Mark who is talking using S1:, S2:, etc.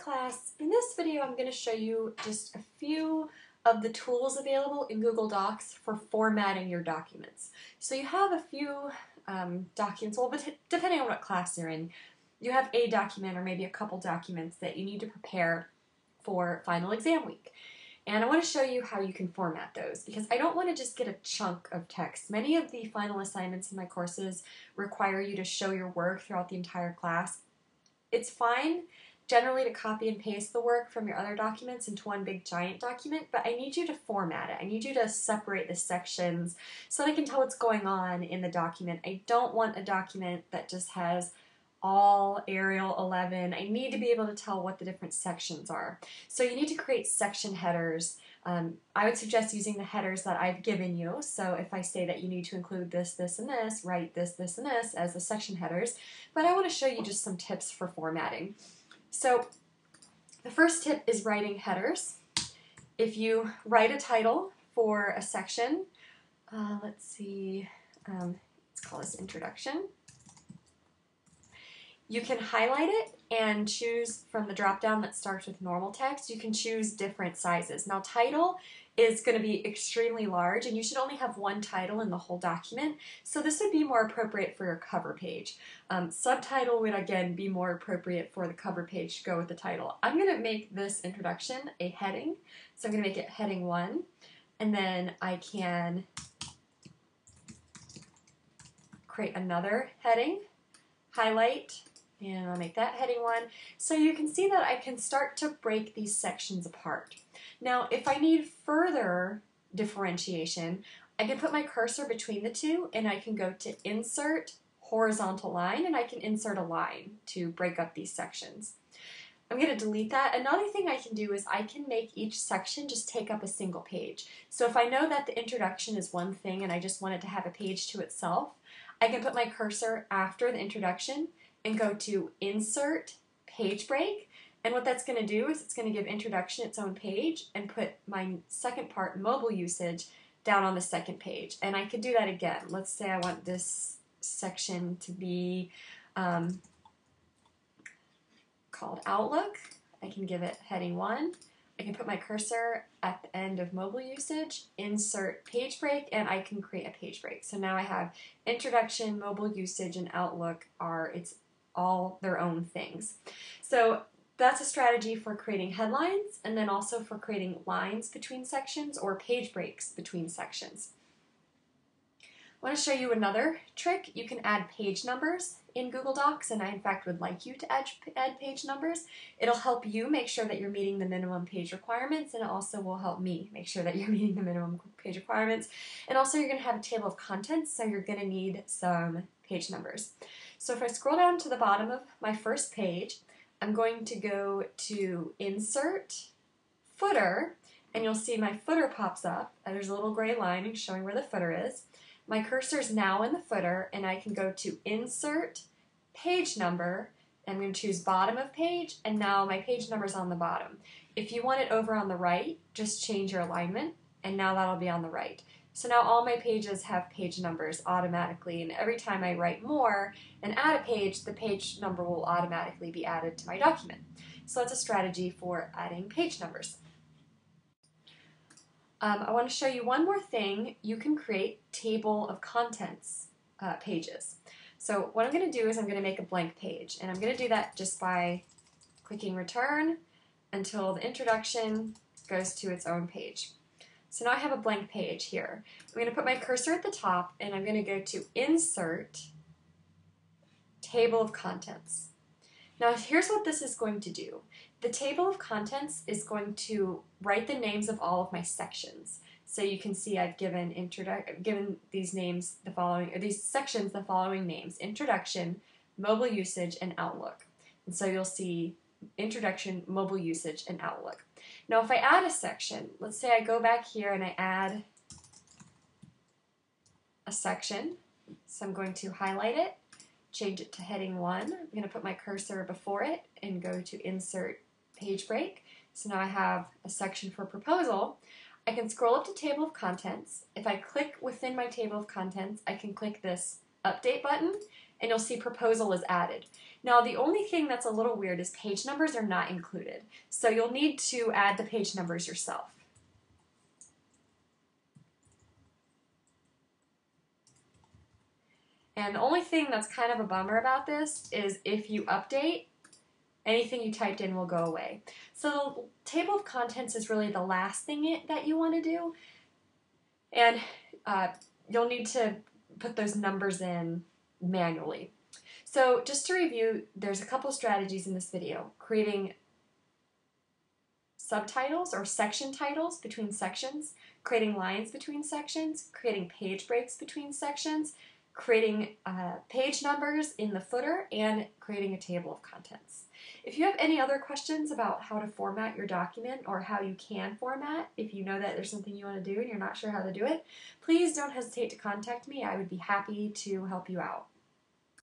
S1: class. In this video I'm going to show you just a few of the tools available in Google Docs for formatting your documents. So you have a few documents, well, but depending on what class you're in, you have a document or maybe a couple documents that you need to prepare for final exam week. And I want to show you how you can format those because I don't want to just get a chunk of text. Many of the final assignments in my courses require you to show your work throughout the entire class. It's fine generally to copy and paste the work from your other documents into one big giant document, but I need you to format it. I need you to separate the sections so that I can tell what's going on in the document. I don't want a document that just has all Arial 11. I need to be able to tell what the different sections are. So you need to create section headers. I would suggest using the headers that I've given you. So if I say that you need to include this, this, and this, write this, this, and this as the section headers. But I want to show you just some tips for formatting. So the first tip is writing headers. If you write a title for a section, let's see, let's call this introduction. You can highlight it and choose from the drop-down that starts with normal text. You can choose different sizes. Now, title is going to be extremely large, and you should only have one title in the whole document, so this would be more appropriate for your cover page. Subtitle would, again, be more appropriate for the cover page to go with the title. I'm going to make this introduction a heading, so I'm going to make it heading 1, and then I can create another heading, highlight, and I'll make that heading 1. So you can see that I can start to break these sections apart. Now, if I need further differentiation, I can put my cursor between the two and I can go to Insert, Horizontal Line, and I can insert a line to break up these sections. I'm going to delete that. Another thing I can do is I can make each section just take up a single page. So if I know that the introduction is one thing and I just want it to have a page to itself, I can put my cursor after the introduction and go to Insert, Page Break, and what that's going to do is it's going to give introduction its own page and put my second part, mobile usage, down on the second page. And I could do that again. Let's say I want this section to be called Outlook. I can give it heading 1. I can put my cursor at the end of mobile usage, insert page break, and I can create a page break. So now I have introduction, mobile usage, and Outlook it's all their own things. So that's a strategy for creating headlines and then also for creating lines between sections or page breaks between sections. I want to show you another trick. You can add page numbers in Google Docs, and I in fact would like you to add page numbers. It'll help you make sure that you're meeting the minimum page requirements, and it also will help me make sure that you're meeting the minimum page requirements. And also you're going to have a table of contents, so you're going to need some page numbers. So if I scroll down to the bottom of my first page, I'm going to go to Insert, Footer, and you'll see my footer pops up. There's a little gray line showing where the footer is. My cursor is now in the footer, and I can go to Insert, Page Number, and I'm going to choose Bottom of Page, and now my page number is on the bottom. If you want it over on the right, just change your alignment, and now that'll be on the right. So now all my pages have page numbers automatically, and every time I write more and add a page, the page number will automatically be added to my document. So that's a strategy for adding page numbers. I want to show you one more thing. You can create table of contents pages. So what I'm going to do is I'm going to make a blank page, and I'm going to do that just by clicking return until the introduction goes to its own page. So now I have a blank page here. I'm going to put my cursor at the top, and I'm going to go to Insert, Table of Contents. Now here's what this is going to do. The table of contents is going to write the names of all of my sections. So you can see I've given these names the following, or these sections the following names: Introduction, Mobile Usage, and Outlook. And so you'll see Introduction, Mobile Usage, and Outlook. Now if I add a section, let's say I go back here and I add a section. So I'm going to highlight it, change it to heading 1. I'm going to put my cursor before it and go to Insert, Page Break. So now I have a section for proposal. I can scroll up to Table of Contents. If I click within my Table of Contents, I can click this Update button, and you'll see proposal is added. Now, the only thing that's a little weird is page numbers are not included. So you'll need to add the page numbers yourself. And the only thing that's kind of a bummer about this is if you update, anything you typed in will go away. So the table of contents is really the last thing that you want to do. And you'll need to put those numbers in manually. So just to review, there's a couple strategies in this video. Creating subtitles or section titles between sections, creating lines between sections, creating page breaks between sections, creating page numbers in the footer, and creating a table of contents. If you have any other questions about how to format your document or how you can format, if you know that there's something you want to do and you're not sure how to do it, please don't hesitate to contact me. I would be happy to help you out.